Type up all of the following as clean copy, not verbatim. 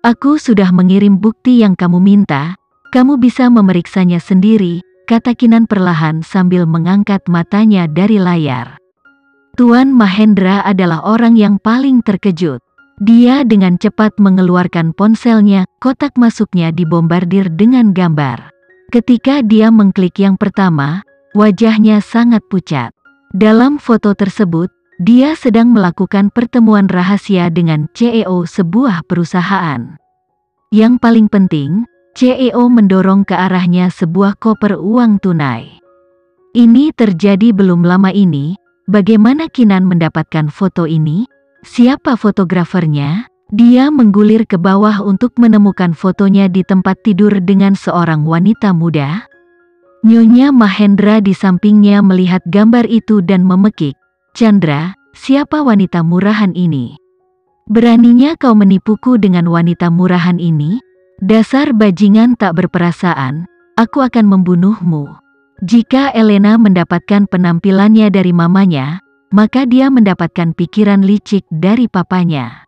Aku sudah mengirim bukti yang kamu minta, kamu bisa memeriksanya sendiri, kata Kinan perlahan sambil mengangkat matanya dari layar. Tuan Mahendra adalah orang yang paling terkejut. Dia dengan cepat mengeluarkan ponselnya, kotak masuknya dibombardir dengan gambar. Ketika dia mengklik yang pertama, wajahnya sangat pucat. Dalam foto tersebut, dia sedang melakukan pertemuan rahasia dengan CEO sebuah perusahaan. Yang paling penting, CEO mendorong ke arahnya sebuah koper uang tunai. Ini terjadi belum lama ini. Bagaimana Kinan mendapatkan foto ini? Siapa fotografernya? Dia menggulir ke bawah untuk menemukan fotonya di tempat tidur dengan seorang wanita muda. Nyonya Mahendra di sampingnya melihat gambar itu dan memekik, "Chandra, siapa wanita murahan ini? Beraninya kau menipuku dengan wanita murahan ini? Dasar bajingan tak berperasaan, aku akan membunuhmu." Jika Elena mendapatkan penampilannya dari mamanya, maka dia mendapatkan pikiran licik dari papanya.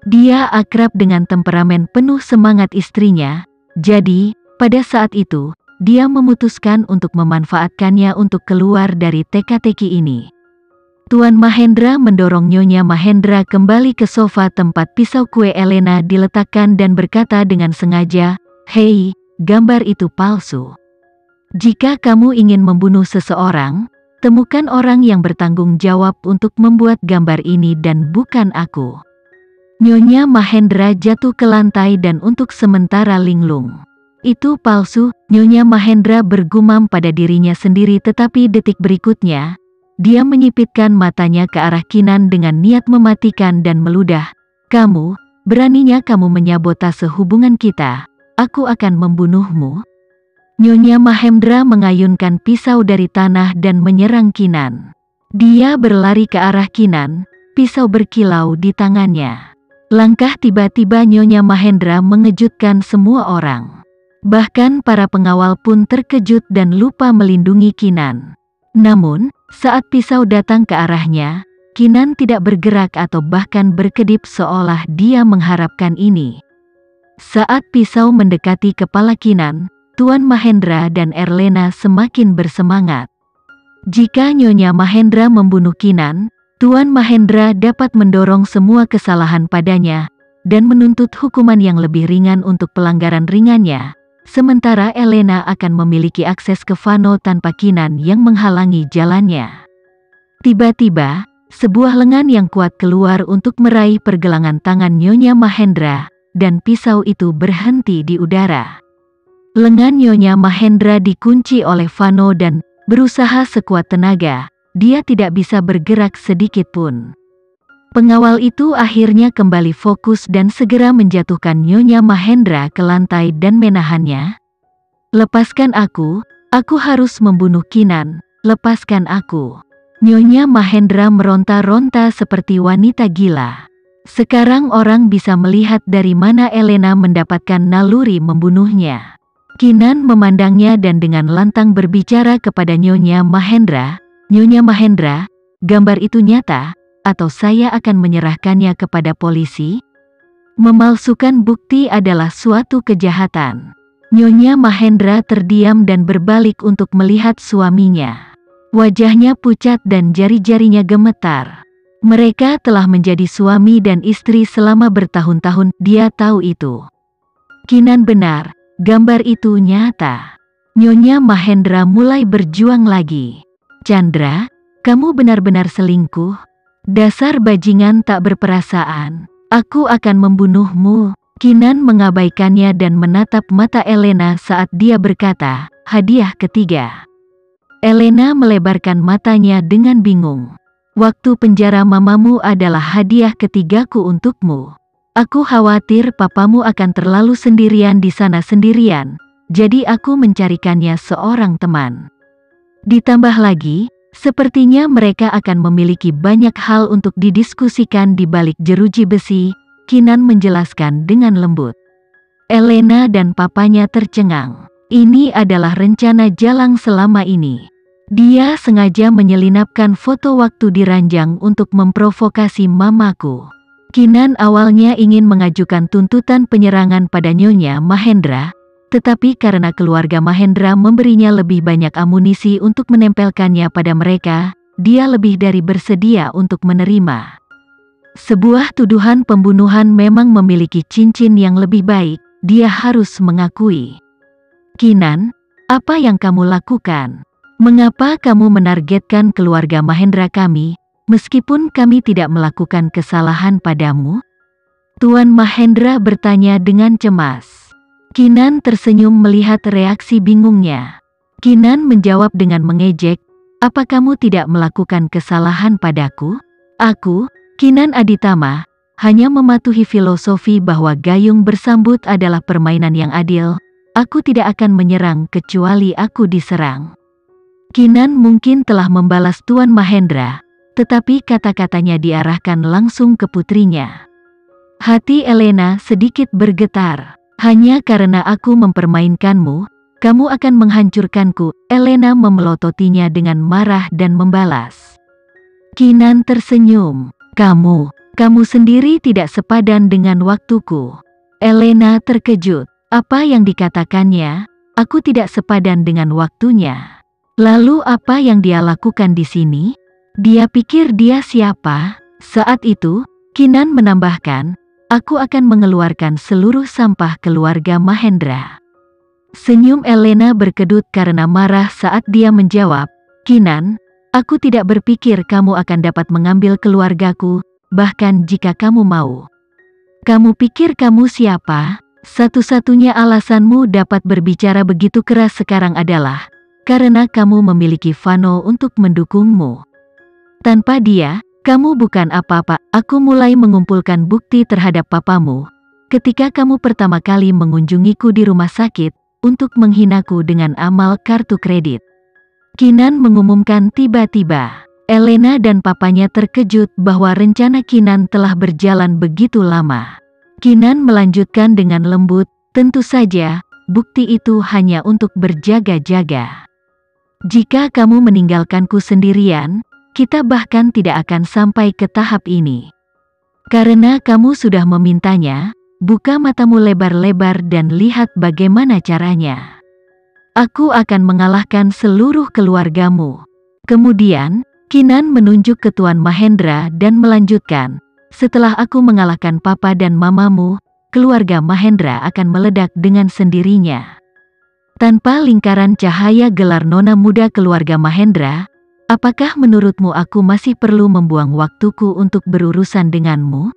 Dia akrab dengan temperamen penuh semangat istrinya, jadi, pada saat itu, dia memutuskan untuk memanfaatkannya untuk keluar dari teka-teki ini. Tuan Mahendra mendorong Nyonya Mahendra kembali ke sofa tempat pisau kue Elena diletakkan dan berkata dengan sengaja, "Hei, gambar itu palsu. Jika kamu ingin membunuh seseorang, temukan orang yang bertanggung jawab untuk membuat gambar ini dan bukan aku." Nyonya Mahendra jatuh ke lantai dan untuk sementara linglung. "Itu palsu," Nyonya Mahendra bergumam pada dirinya sendiri, tetapi detik berikutnya, dia menyipitkan matanya ke arah Kinan dengan niat mematikan dan meludah. "Kamu, beraninya kamu menyabotase hubungan kita, aku akan membunuhmu." Nyonya Mahendra mengayunkan pisau dari tanah dan menyerang Kinan. Dia berlari ke arah Kinan, pisau berkilau di tangannya. Langkah tiba-tiba Nyonya Mahendra mengejutkan semua orang. Bahkan para pengawal pun terkejut dan lupa melindungi Kinan. Namun, saat pisau datang ke arahnya, Kinan tidak bergerak atau bahkan berkedip seolah dia mengharapkan ini. Saat pisau mendekati kepala Kinan, Tuan Mahendra dan Elena semakin bersemangat. Jika Nyonya Mahendra membunuh Kinan, Tuan Mahendra dapat mendorong semua kesalahan padanya, dan menuntut hukuman yang lebih ringan untuk pelanggaran ringannya, sementara Elena akan memiliki akses ke Vano tanpa Kinan yang menghalangi jalannya. Tiba-tiba, sebuah lengan yang kuat keluar untuk meraih pergelangan tangan Nyonya Mahendra, dan pisau itu berhenti di udara. Lengan Nyonya Mahendra dikunci oleh Vano dan, berusaha sekuat tenaga, dia tidak bisa bergerak sedikit pun. Pengawal itu akhirnya kembali fokus dan segera menjatuhkan Nyonya Mahendra ke lantai dan menahannya. "Lepaskan aku harus membunuh Kinan, lepaskan aku." Nyonya Mahendra meronta-ronta seperti wanita gila. Sekarang orang bisa melihat dari mana Elena mendapatkan naluri membunuhnya. Kinan memandangnya dan dengan lantang berbicara kepada Nyonya Mahendra, "Nyonya Mahendra, gambar itu nyata, atau saya akan menyerahkannya kepada polisi?" Memalsukan bukti adalah suatu kejahatan. Nyonya Mahendra terdiam dan berbalik untuk melihat suaminya. Wajahnya pucat dan jari-jarinya gemetar. Mereka telah menjadi suami dan istri selama bertahun-tahun, dia tahu itu. Kinan benar. Gambar itu nyata. Nyonya Mahendra mulai berjuang lagi. "Chandra, kamu benar-benar selingkuh. Dasar bajingan tak berperasaan. Aku akan membunuhmu." Kinan mengabaikannya dan menatap mata Elena saat dia berkata, "Hadiah ketiga." Elena melebarkan matanya dengan bingung. "Waktu penjara mamamu adalah hadiah ketigaku untukmu. Aku khawatir papamu akan terlalu sendirian di sana sendirian, jadi aku mencarikannya seorang teman. Ditambah lagi, sepertinya mereka akan memiliki banyak hal untuk didiskusikan di balik jeruji besi," Kinan menjelaskan dengan lembut. Elena dan papanya tercengang. Ini adalah rencana Jalang selama ini. Dia sengaja menyelinapkan foto waktu di ranjang untuk memprovokasi mamaku. Kinan awalnya ingin mengajukan tuntutan penyerangan pada Nyonya Mahendra, tetapi karena keluarga Mahendra memberinya lebih banyak amunisi untuk menempelkannya pada mereka, dia lebih dari bersedia untuk menerima. Sebuah tuduhan pembunuhan memang memiliki cincin yang lebih baik, dia harus mengakui. Kinan, apa yang kamu lakukan? Mengapa kamu menargetkan keluarga Mahendra kami, meskipun kami tidak melakukan kesalahan padamu? Tuan Mahendra bertanya dengan cemas. Kinan tersenyum melihat reaksi bingungnya. Kinan menjawab dengan mengejek, apa kamu tidak melakukan kesalahan padaku? Aku, Kinan Aditama, hanya mematuhi filosofi bahwa gayung bersambut adalah permainan yang adil. Aku tidak akan menyerang kecuali aku diserang. Kinan mungkin telah membalas Tuan Mahendra, tetapi kata-katanya diarahkan langsung ke putrinya. Hati Elena sedikit bergetar. Hanya karena aku mempermainkanmu, kamu akan menghancurkanku. Elena memelototinya dengan marah dan membalas. Kinan tersenyum. Kamu sendiri tidak sepadan dengan waktuku. Elena terkejut. Apa yang dikatakannya? Aku tidak sepadan dengan waktunya. Lalu apa yang dia lakukan di sini? Dia pikir dia siapa? Saat itu, Kinan menambahkan, aku akan mengeluarkan seluruh sampah keluarga Mahendra. Senyum Elena berkedut karena marah saat dia menjawab, Kinan, aku tidak berpikir kamu akan dapat mengambil keluargaku, bahkan jika kamu mau. Kamu pikir kamu siapa? Satu-satunya alasanmu dapat berbicara begitu keras sekarang adalah karena kamu memiliki Vano untuk mendukungmu. Tanpa dia, kamu bukan apa-apa. Aku mulai mengumpulkan bukti terhadap papamu ketika kamu pertama kali mengunjungiku di rumah sakit untuk menghinaku dengan amal kartu kredit. Kinan mengumumkan tiba-tiba. Elena dan papanya terkejut bahwa rencana Kinan telah berjalan begitu lama. Kinan melanjutkan dengan lembut, tentu saja, bukti itu hanya untuk berjaga-jaga. Jika kamu meninggalkanku sendirian, kita bahkan tidak akan sampai ke tahap ini. Karena kamu sudah memintanya, buka matamu lebar-lebar dan lihat bagaimana caranya. Aku akan mengalahkan seluruh keluargamu. Kemudian, Kinan menunjuk ke Tuan Mahendra dan melanjutkan, setelah aku mengalahkan papa dan mamamu, keluarga Mahendra akan meledak dengan sendirinya. Tanpa lingkaran cahaya gelar nona muda keluarga Mahendra, apakah menurutmu aku masih perlu membuang waktuku untuk berurusan denganmu?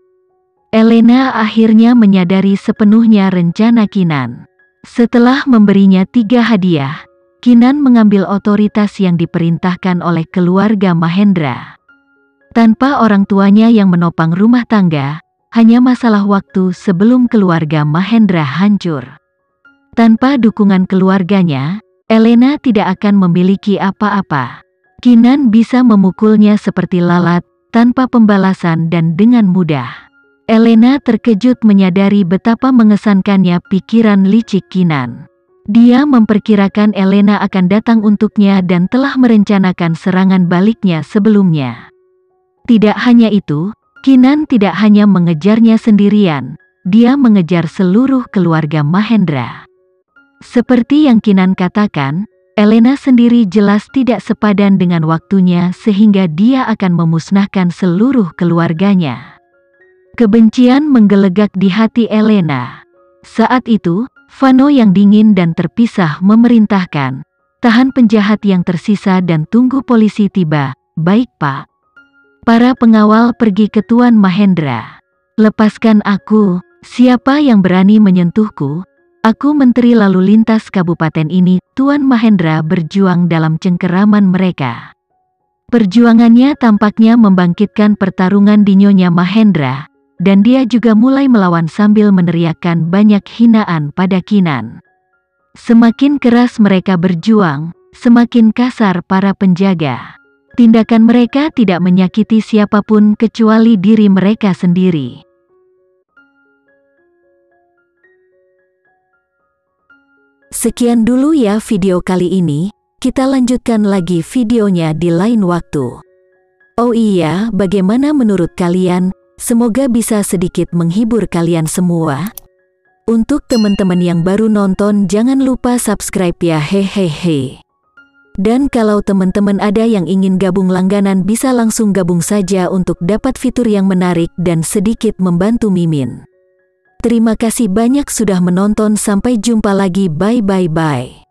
Elena akhirnya menyadari sepenuhnya rencana Kinan. Setelah memberinya 3 hadiah, Kinan mengambil otoritas yang diperintahkan oleh keluarga Mahendra. Tanpa orang tuanya yang menopang rumah tangga, hanya masalah waktu sebelum keluarga Mahendra hancur. Tanpa dukungan keluarganya, Elena tidak akan memiliki apa-apa. Kinan bisa memukulnya seperti lalat, tanpa pembalasan dan dengan mudah. Elena terkejut menyadari betapa mengesankannya pikiran licik Kinan. Dia memperkirakan Elena akan datang untuknya dan telah merencanakan serangan baliknya sebelumnya. Tidak hanya itu, Kinan tidak hanya mengejarnya sendirian, dia mengejar seluruh keluarga Mahendra. Seperti yang Kinan katakan, Elena sendiri jelas tidak sepadan dengan waktunya sehingga dia akan memusnahkan seluruh keluarganya. Kebencian menggelegak di hati Elena. Saat itu, Vano yang dingin dan terpisah memerintahkan, tahan penjahat yang tersisa dan tunggu polisi tiba. Baik Pak. Para pengawal pergi ke Tuan Mahendra. Lepaskan aku, siapa yang berani menyentuhku? Aku menteri lalu lintas kabupaten ini. Tuan Mahendra berjuang dalam cengkeraman mereka. Perjuangannya tampaknya membangkitkan pertarungan di Nyonya Mahendra, dan dia juga mulai melawan sambil meneriakkan banyak hinaan pada Kinan. Semakin keras mereka berjuang, semakin kasar para penjaga. Tindakan mereka tidak menyakiti siapapun kecuali diri mereka sendiri. Sekian dulu ya video kali ini, kita lanjutkan lagi videonya di lain waktu. Oh iya, bagaimana menurut kalian? Semoga bisa sedikit menghibur kalian semua. Untuk teman-teman yang baru nonton, jangan lupa subscribe ya, hehehe. Dan kalau teman-teman ada yang ingin gabung langganan, bisa langsung gabung saja untuk dapat fitur yang menarik dan sedikit membantu Mimin. Terima kasih banyak sudah menonton, sampai jumpa lagi, bye bye bye.